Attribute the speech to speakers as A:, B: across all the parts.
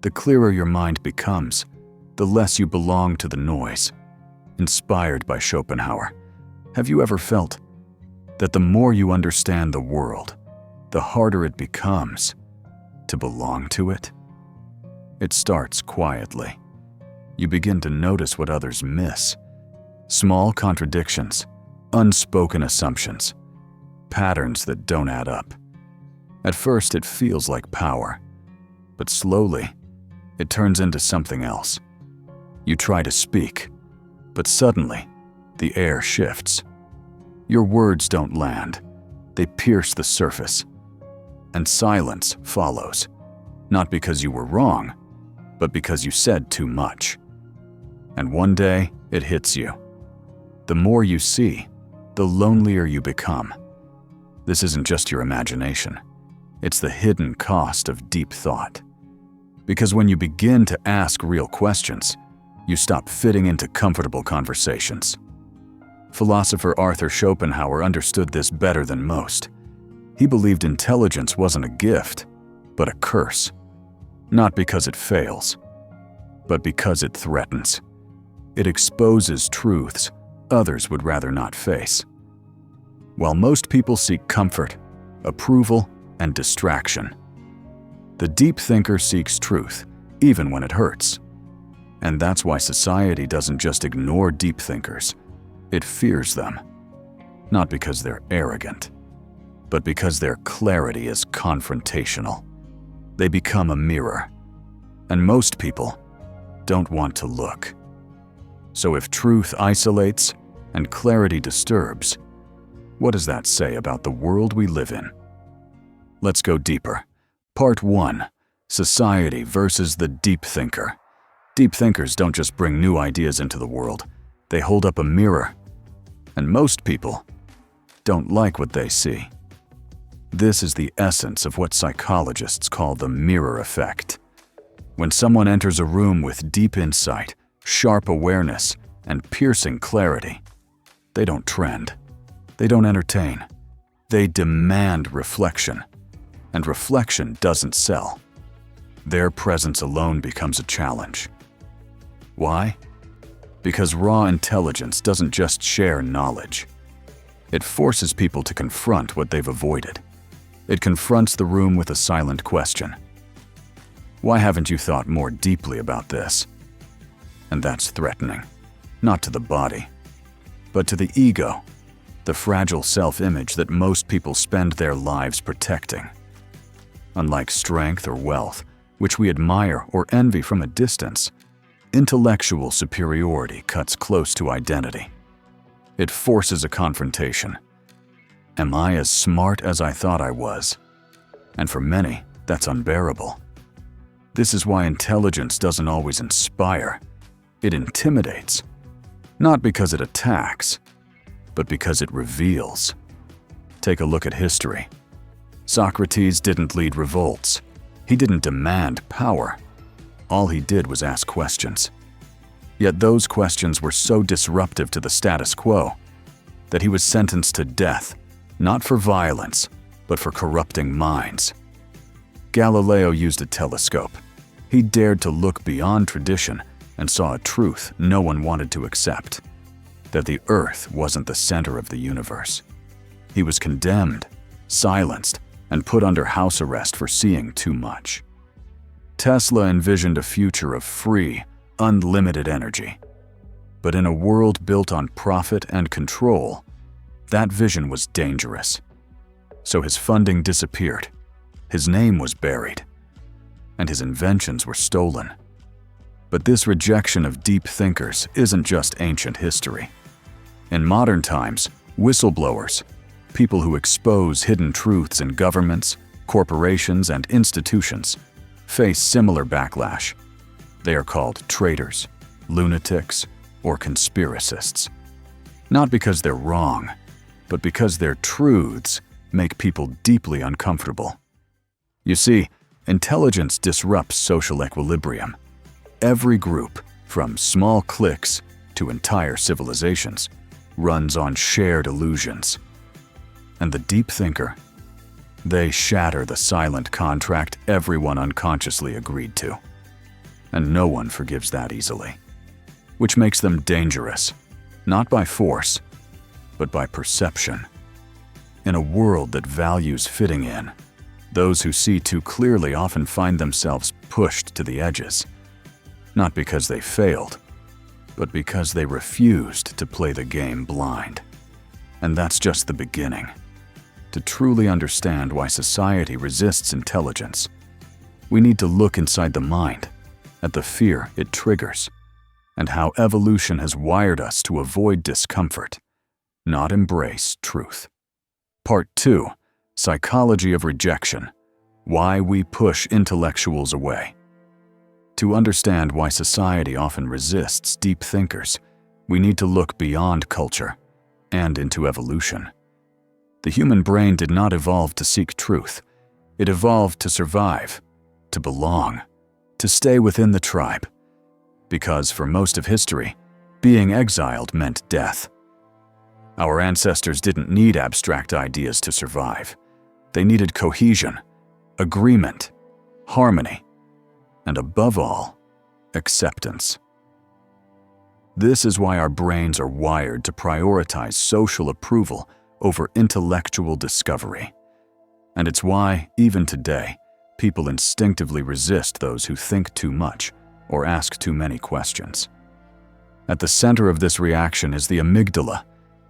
A: the clearer your mind becomes, the less you belong to the noise. Inspired by Schopenhauer, have you ever felt that the more you understand the world, the harder it becomes to belong to it? It starts quietly. You begin to notice what others miss. Small contradictions, unspoken assumptions, patterns that don't add up. At first, it feels like power, but slowly, it turns into something else. You try to speak, but suddenly, the air shifts. Your words don't land. They pierce the surface. And silence follows, not because you were wrong, but because you said too much. And one day, it hits you. The more you see, the lonelier you become. This isn't just your imagination. It's the hidden cost of deep thought. Because when you begin to ask real questions, you stop fitting into comfortable conversations. Philosopher Arthur Schopenhauer understood this better than most. He believed intelligence wasn't a gift, but a curse. Not because it fails, but because it threatens. It exposes truths others would rather not face. While most people seek comfort, approval, and distraction, the deep thinker seeks truth, even when it hurts. And that's why society doesn't just ignore deep thinkers. It fears them. Not because they're arrogant, but because their clarity is confrontational. They become a mirror, and most people don't want to look. So if truth isolates and clarity disturbs, what does that say about the world we live in? Let's go deeper. Part 1. Society versus the deep thinker. Deep thinkers don't just bring new ideas into the world. They hold up a mirror. And most people don't like what they see. This is the essence of what psychologists call the mirror effect. When someone enters a room with deep insight, sharp awareness, and piercing clarity, they don't trend. They don't entertain. They demand reflection. And reflection doesn't sell. Their presence alone becomes a challenge. Why? Because raw intelligence doesn't just share knowledge. It forces people to confront what they've avoided. It confronts the room with a silent question. Why haven't you thought more deeply about this? And that's threatening, not to the body, but to the ego, the fragile self-image that most people spend their lives protecting. Unlike strength or wealth, which we admire or envy from a distance, intellectual superiority cuts close to identity. It forces a confrontation. Am I as smart as I thought I was? And for many, that's unbearable. This is why intelligence doesn't always inspire. It intimidates. Not because it attacks, but because it reveals. Take a look at history. Socrates didn't lead revolts. He didn't demand power. All he did was ask questions. Yet those questions were so disruptive to the status quo that he was sentenced to death, not for violence, but for corrupting minds. Galileo used a telescope. He dared to look beyond tradition and saw a truth no one wanted to accept, that the Earth wasn't the center of the universe. He was condemned, silenced, and put under house arrest for seeing too much. Tesla envisioned a future of free, unlimited energy. But in a world built on profit and control, that vision was dangerous. So his funding disappeared, his name was buried, and his inventions were stolen. But this rejection of deep thinkers isn't just ancient history. In modern times, whistleblowers, people who expose hidden truths in governments, corporations, and institutions, face similar backlash. They are called traitors, lunatics, or conspiracists. Not because they're wrong, but because their truths make people deeply uncomfortable. You see, intelligence disrupts social equilibrium. Every group, from small cliques to entire civilizations, runs on shared illusions. And the deep thinker, they shatter the silent contract everyone unconsciously agreed to. and no one forgives that easily. Which makes them dangerous, not by force, but by perception. In a world that values fitting in, those who see too clearly often find themselves pushed to the edges, not because they failed, but because they refused to play the game blind. And that's just the beginning. To truly understand why society resists intelligence, we need to look inside the mind, at the fear it triggers, and how evolution has wired us to avoid discomfort, not embrace truth. Part 2. Psychology of Rejection. Why we push intellectuals away. To understand why society often resists deep thinkers, we need to look beyond culture and into evolution. The human brain did not evolve to seek truth. It evolved to survive, to belong, to stay within the tribe. Because for most of history, being exiled meant death. Our ancestors didn't need abstract ideas to survive. They needed cohesion, agreement, harmony, and above all, acceptance. This is why our brains are wired to prioritize social approval over intellectual discovery. And it's why, even today, people instinctively resist those who think too much or ask too many questions. At the center of this reaction is the amygdala,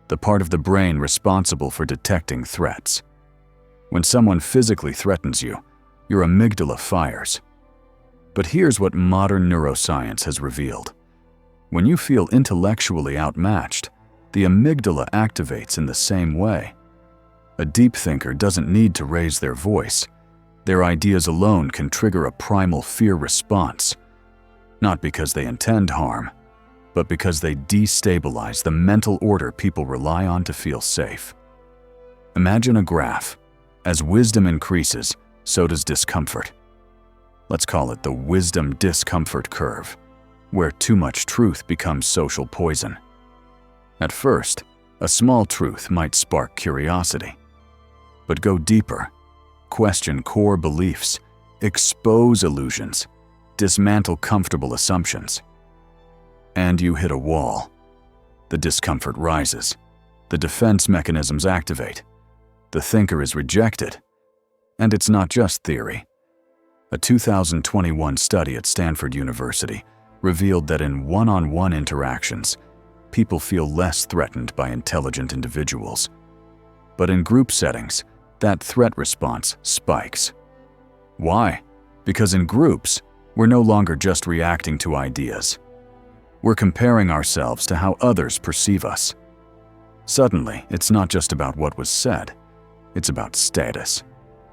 A: the part of the brain responsible for detecting threats. When someone physically threatens you, your amygdala fires. But here's what modern neuroscience has revealed. When you feel intellectually outmatched, the amygdala activates in the same way. A deep thinker doesn't need to raise their voice. Their ideas alone can trigger a primal fear response, not because they intend harm, but because they destabilize the mental order people rely on to feel safe. Imagine a graph. As wisdom increases, so does discomfort. Let's call it the wisdom-discomfort curve, where too much truth becomes social poison. At first, a small truth might spark curiosity. But go deeper, question core beliefs, expose illusions, dismantle comfortable assumptions. And you hit a wall. The discomfort rises. The defense mechanisms activate. The thinker is rejected. And it's not just theory. A 2021 study at Stanford University revealed that in one-on-one interactions, people feel less threatened by intelligent individuals. But in group settings, that threat response spikes. Why? Because in groups, we're no longer just reacting to ideas. We're comparing ourselves to how others perceive us. Suddenly, it's not just about what was said. It's about status,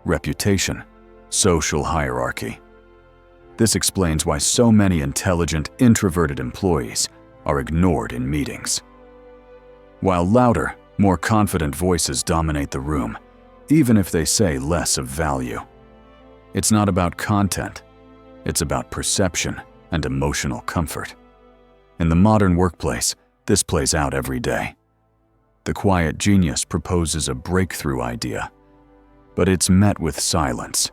A: reputation, social hierarchy. This explains why so many intelligent, introverted employees are ignored in meetings. While louder, more confident voices dominate the room, even if they say less of value. It's not about content. It's about perception and emotional comfort. In the modern workplace, this plays out every day. The quiet genius proposes a breakthrough idea, but it's met with silence.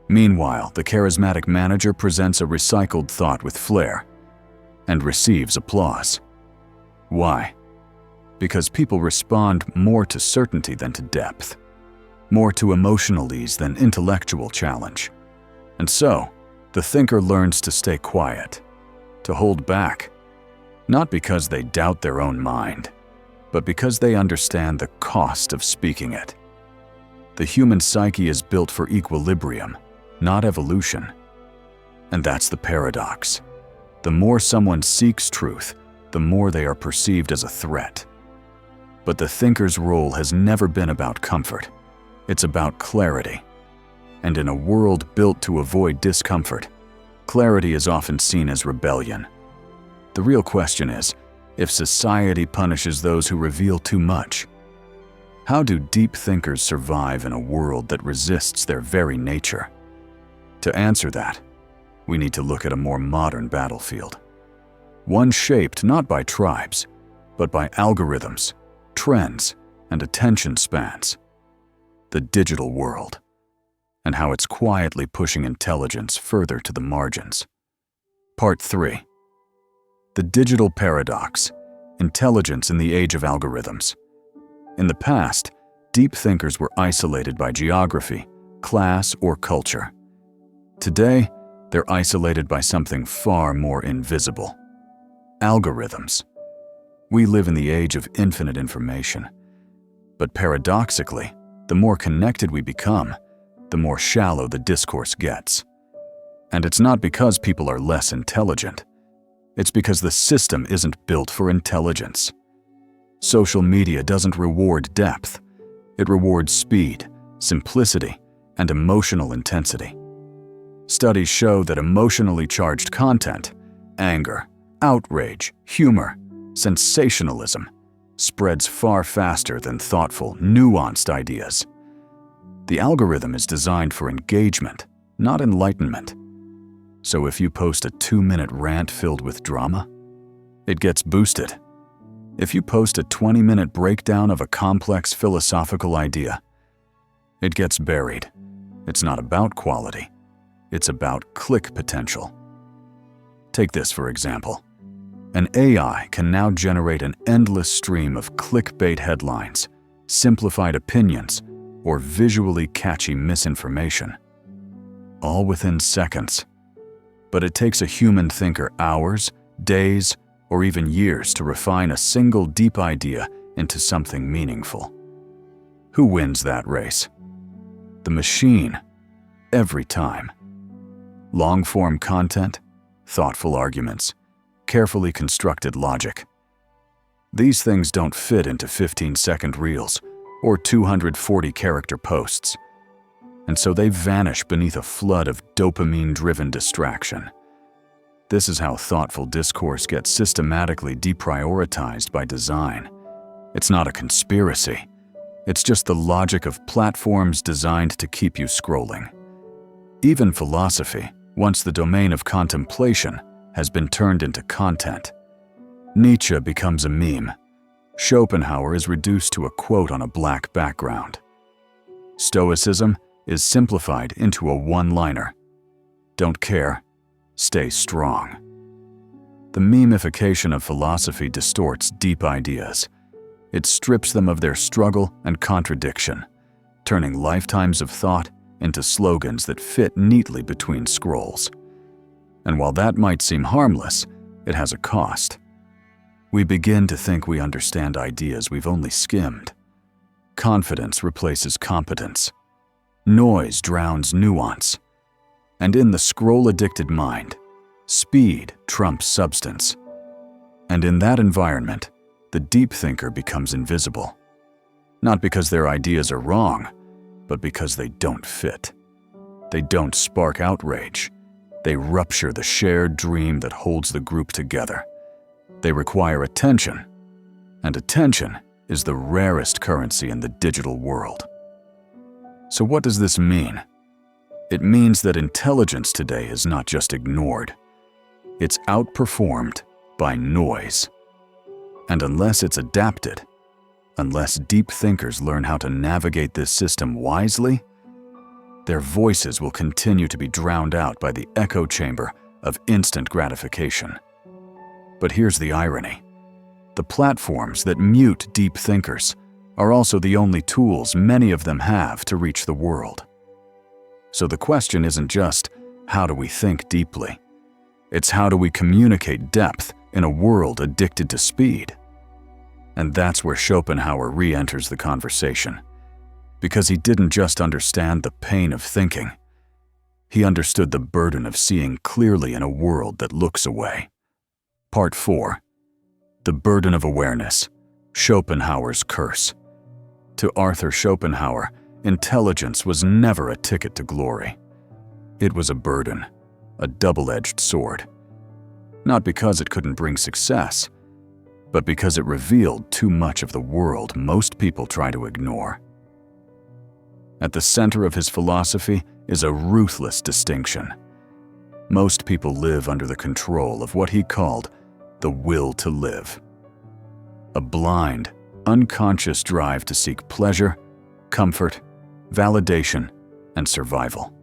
A: Meanwhile, the charismatic manager presents a recycled thought with flair and receives applause. Why? Because people respond more to certainty than to depth, more to emotional ease than intellectual challenge. And so, the thinker learns to stay quiet, to hold back, not because they doubt their own mind, but because they understand the cost of speaking it. The human psyche is built for equilibrium, not evolution. And that's the paradox. The more someone seeks truth, the more they are perceived as a threat. But the thinker's role has never been about comfort. It's about clarity. And in a world built to avoid discomfort, clarity is often seen as rebellion. The real question is, if society punishes those who reveal too much, how do deep thinkers survive in a world that resists their very nature? To answer that, we need to look at a more modern battlefield. One shaped not by tribes, but by algorithms, trends, and attention spans. The digital world, and how it's quietly pushing intelligence further to the margins. Part 3. The digital paradox: intelligence in the age of algorithms. In the past, deep thinkers were isolated by geography, class, or culture. Today, they're isolated by something far more invisible: algorithms. We live in the age of infinite information. But paradoxically, the more connected we become, the more shallow the discourse gets. And it's not because people are less intelligent. It's because the system isn't built for intelligence. Social media doesn't reward depth. It rewards speed, simplicity, and emotional intensity. Studies show that emotionally charged content, anger, outrage, humor, sensationalism, spreads far faster than thoughtful, nuanced ideas. The algorithm is designed for engagement, not enlightenment. So if you post a 2-minute rant filled with drama, it gets boosted. If you post a 20-minute breakdown of a complex philosophical idea, it gets buried. It's not about quality. It's about click potential. Take this for example. An AI can now generate an endless stream of clickbait headlines, simplified opinions, or visually catchy misinformation, all within seconds. But it takes a human thinker hours, days, or even years to refine a single deep idea into something meaningful. Who wins that race? The machine, every time. Long-form content, thoughtful arguments, carefully constructed logic. These things don't fit into 15-second reels or 240-character posts, and so they vanish beneath a flood of dopamine-driven distraction. This is how thoughtful discourse gets systematically deprioritized by design. It's not a conspiracy. It's just the logic of platforms designed to keep you scrolling. Even philosophy, once the domain of contemplation, has been turned into content. Nietzsche becomes a meme. Schopenhauer is reduced to a quote on a black background. Stoicism is simplified into a one-liner. Don't care, stay strong. The memification of philosophy distorts deep ideas. It strips them of their struggle and contradiction, turning lifetimes of thought into slogans that fit neatly between scrolls. And while that might seem harmless, it has a cost. We begin to think we understand ideas we've only skimmed. Confidence replaces competence. Noise drowns nuance. And in the scroll-addicted mind, speed trumps substance. And in that environment, the deep thinker becomes invisible. Not because their ideas are wrong, but because they don't fit. They don't spark outrage. They rupture the shared dream that holds the group together. They require attention, and attention is the rarest currency in the digital world. So what does this mean? It means that intelligence today is not just ignored. It's outperformed by noise. And unless it's adapted, unless deep thinkers learn how to navigate this system wisely, their voices will continue to be drowned out by the echo chamber of instant gratification. But here's the irony. The platforms that mute deep thinkers are also the only tools many of them have to reach the world. So the question isn't just, how do we think deeply? It's how do we communicate depth in a world addicted to speed? And that's where Schopenhauer re-enters the conversation. Because he didn't just understand the pain of thinking. He understood the burden of seeing clearly in a world that looks away. Part 4. The burden of awareness. Schopenhauer's curse. To Arthur Schopenhauer, intelligence was never a ticket to glory. It was a burden, a double-edged sword. Not because it couldn't bring success, but because it revealed too much of the world most people try to ignore. At the center of his philosophy is a ruthless distinction. Most people live under the control of what he called the will to live. A blind, unconscious drive to seek pleasure, comfort, validation, and survival.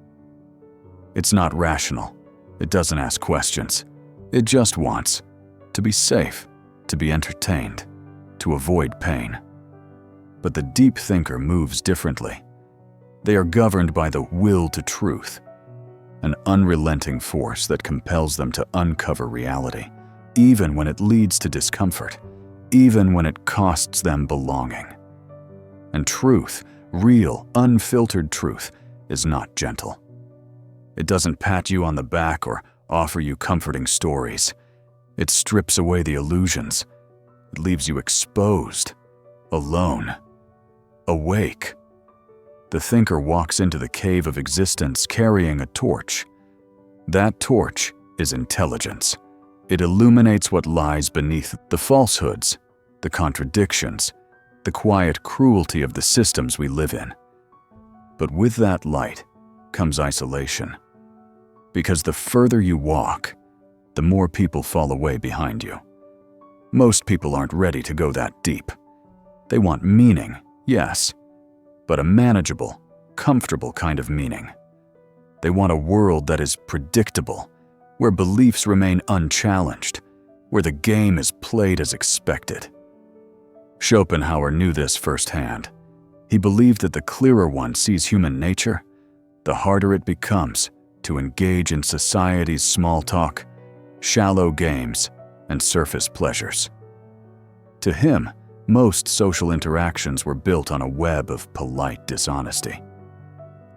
A: It's not rational. It doesn't ask questions. It just wants to be safe, to be entertained, to avoid pain. But the deep thinker moves differently. They are governed by the will to truth, an unrelenting force that compels them to uncover reality, even when it leads to discomfort, even when it costs them belonging. And truth, real, unfiltered truth, is not gentle. It doesn't pat you on the back or offer you comforting stories. It strips away the illusions. It leaves you exposed, alone, awake. The thinker walks into the cave of existence carrying a torch. That torch is intelligence. It illuminates what lies beneath the falsehoods, the contradictions, the quiet cruelty of the systems we live in. But with that light comes isolation. Because the further you walk, the more people fall away behind you. Most people aren't ready to go that deep. They want meaning, yes, but a manageable, comfortable kind of meaning. They want a world that is predictable, where beliefs remain unchallenged, where the game is played as expected. Schopenhauer knew this firsthand. He believed that the clearer one sees human nature, the harder it becomes to engage in society's small talk, shallow games, and surface pleasures. To him, most social interactions were built on a web of polite dishonesty.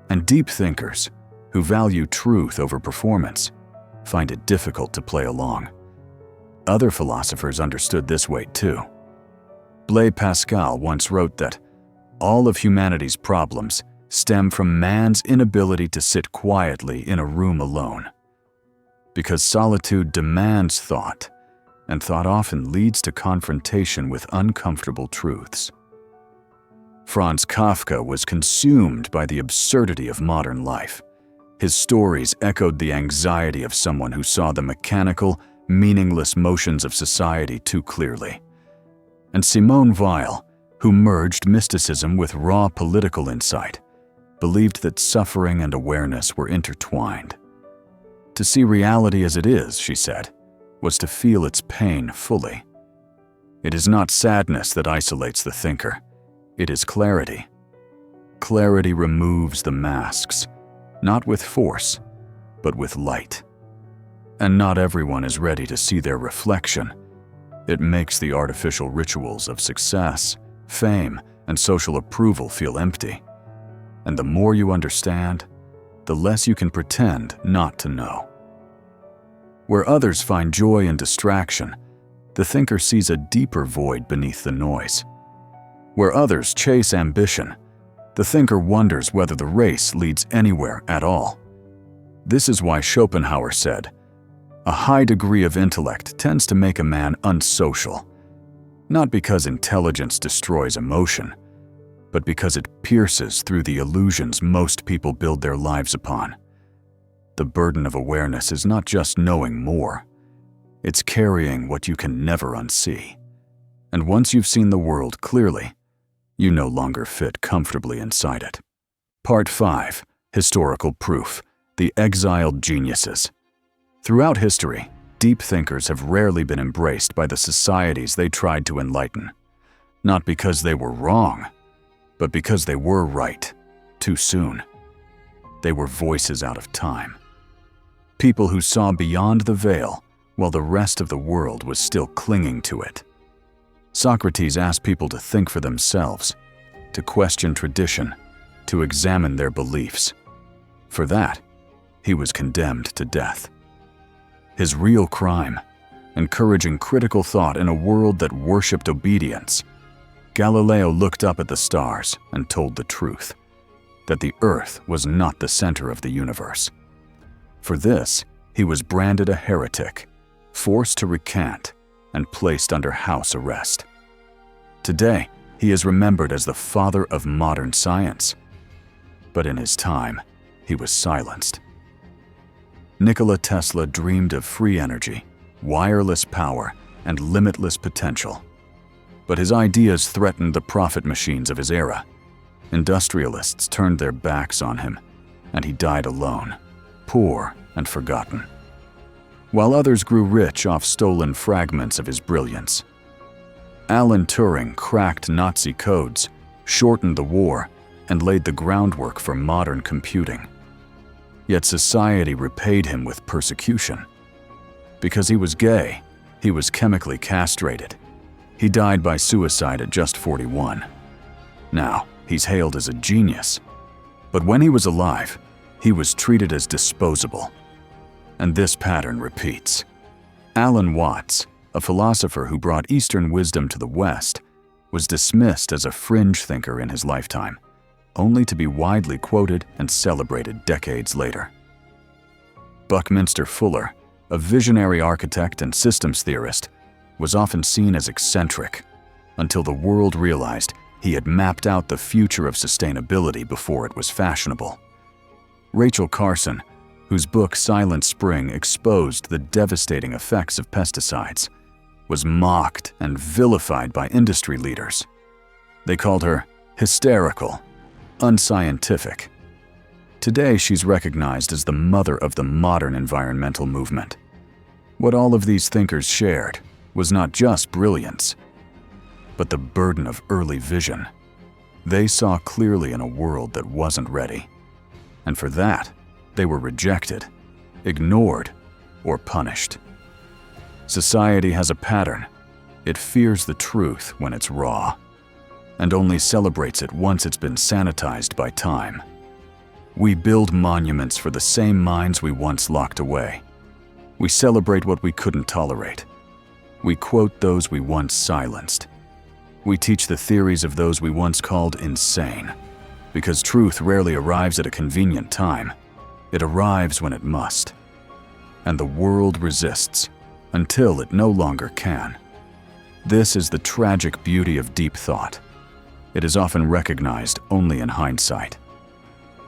A: And deep thinkers, who value truth over performance, find it difficult to play along. Other philosophers understood this weight too. Blaise Pascal once wrote that all of humanity's problems stem from man's inability to sit quietly in a room alone. Because solitude demands thought, and thought often leads to confrontation with uncomfortable truths. Franz Kafka was consumed by the absurdity of modern life. His stories echoed the anxiety of someone who saw the mechanical, meaningless motions of society too clearly. And Simone Weil, who merged mysticism with raw political insight, believed that suffering and awareness were intertwined. To see reality as it is, she said, was to feel its pain fully. It is not sadness that isolates the thinker. It is clarity. Clarity removes the masks, not with force, but with light. And not everyone is ready to see their reflection. It makes the artificial rituals of success, fame, and social approval feel empty. And the more you understand, the less you can pretend not to know. Where others find joy in distraction, the thinker sees a deeper void beneath the noise. Where others chase ambition, the thinker wonders whether the race leads anywhere at all. This is why Schopenhauer said, "A high degree of intellect tends to make a man unsocial, not because intelligence destroys emotion, but because it pierces through the illusions most people build their lives upon." The burden of awareness is not just knowing more, it's carrying what you can never unsee. And once you've seen the world clearly, you no longer fit comfortably inside it. Part 5. Historical Proof. The Exiled Geniuses. Throughout history, deep thinkers have rarely been embraced by the societies they tried to enlighten. Not because they were wrong, but because they were right, too soon. They were voices out of time. People who saw beyond the veil while the rest of the world was still clinging to it. Socrates asked people to think for themselves, to question tradition, to examine their beliefs. For that, he was condemned to death. His real crime, encouraging critical thought in a world that worshipped obedience. Galileo looked up at the stars and told the truth, that the earth was not the center of the universe. For this, he was branded a heretic, forced to recant, and placed under house arrest. Today, he is remembered as the father of modern science. But in his time, he was silenced. Nikola Tesla dreamed of free energy, wireless power, and limitless potential. But his ideas threatened the profit machines of his era. Industrialists turned their backs on him, and he died alone, poor and forgotten. while others grew rich off stolen fragments of his brilliance. Alan Turing cracked Nazi codes, shortened the war, and laid the groundwork for modern computing. Yet society repaid him with persecution. Because he was gay, he was chemically castrated. He died by suicide at just 41. Now, he's hailed as a genius. But when he was alive, he was treated as disposable. And this pattern repeats. Alan Watts, a philosopher who brought Eastern wisdom to the West, was dismissed as a fringe thinker in his lifetime, only to be widely quoted and celebrated decades later. Buckminster Fuller, a visionary architect and systems theorist, was often seen as eccentric, until the world realized he had mapped out the future of sustainability before it was fashionable. Rachel Carson, whose book Silent Spring exposed the devastating effects of pesticides, was mocked and vilified by industry leaders. They called her hysterical, unscientific. Today, she's recognized as the mother of the modern environmental movement. What all of these thinkers shared was not just brilliance, but the burden of early vision. They saw clearly in a world that wasn't ready. And for that, they were rejected, ignored, or punished. Society has a pattern. It fears the truth when it's raw, and only celebrates it once it's been sanitized by time. We build monuments for the same minds we once locked away. We celebrate what we couldn't tolerate. We quote those we once silenced. We teach the theories of those we once called insane. Because truth rarely arrives at a convenient time. It arrives when it must. And the world resists until it no longer can. This is the tragic beauty of deep thought. It is often recognized only in hindsight.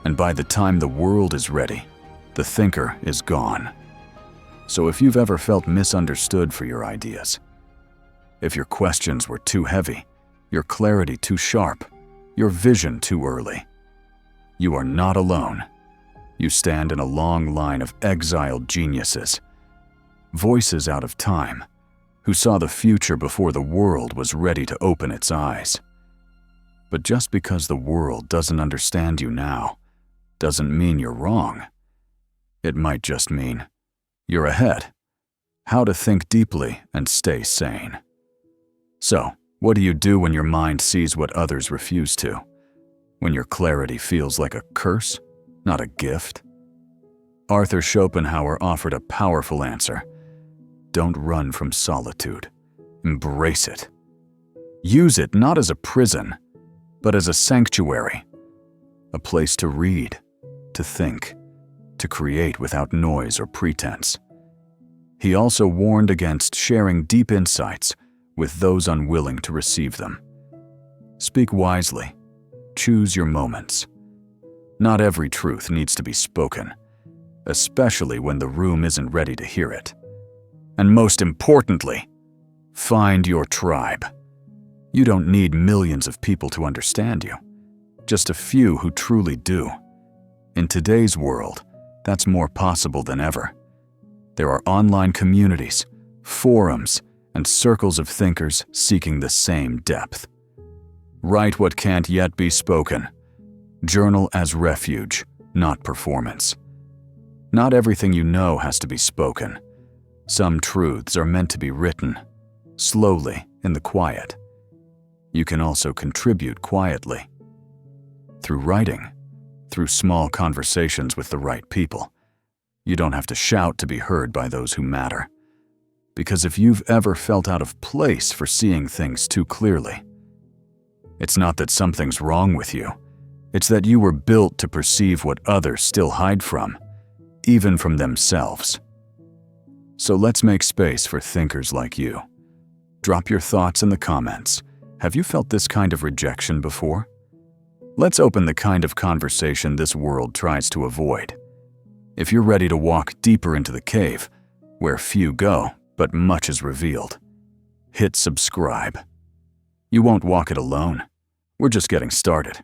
A: And by the time the world is ready, the thinker is gone. So if you've ever felt misunderstood for your ideas, if your questions were too heavy, your clarity too sharp, your vision too early, you are not alone. You stand in a long line of exiled geniuses, voices out of time, who saw the future before the world was ready to open its eyes. But just because the world doesn't understand you now, doesn't mean you're wrong. It might just mean you're ahead. How to think deeply and stay sane. So, what do you do when your mind sees what others refuse to? When your clarity feels like a curse, not a gift? Arthur Schopenhauer offered a powerful answer. Don't run from solitude. Embrace it. Use it not as a prison, but as a sanctuary. A place to read, to think, to create without noise or pretense. He also warned against sharing deep insights with those unwilling to receive them. Speak wisely. Choose your moments. Not every truth needs to be spoken, especially when the room isn't ready to hear it. And most importantly, find your tribe. You don't need millions of people to understand you, just a few who truly do. In today's world, that's more possible than ever. There are online communities, forums, and circles of thinkers seeking the same depth. Write what can't yet be spoken. Journal as refuge, not performance. Not everything you know has to be spoken. Some truths are meant to be written, slowly, in the quiet. You can also contribute quietly. Through writing, through small conversations with the right people. You don't have to shout to be heard by those who matter. Because if you've ever felt out of place for seeing things too clearly, it's not that something's wrong with you. It's that you were built to perceive what others still hide from, even from themselves. So let's make space for thinkers like you. Drop your thoughts in the comments. Have you felt this kind of rejection before? Let's open the kind of conversation this world tries to avoid. If you're ready to walk deeper into the cave, where few go, but much is revealed, hit subscribe. You won't walk it alone. We're just getting started.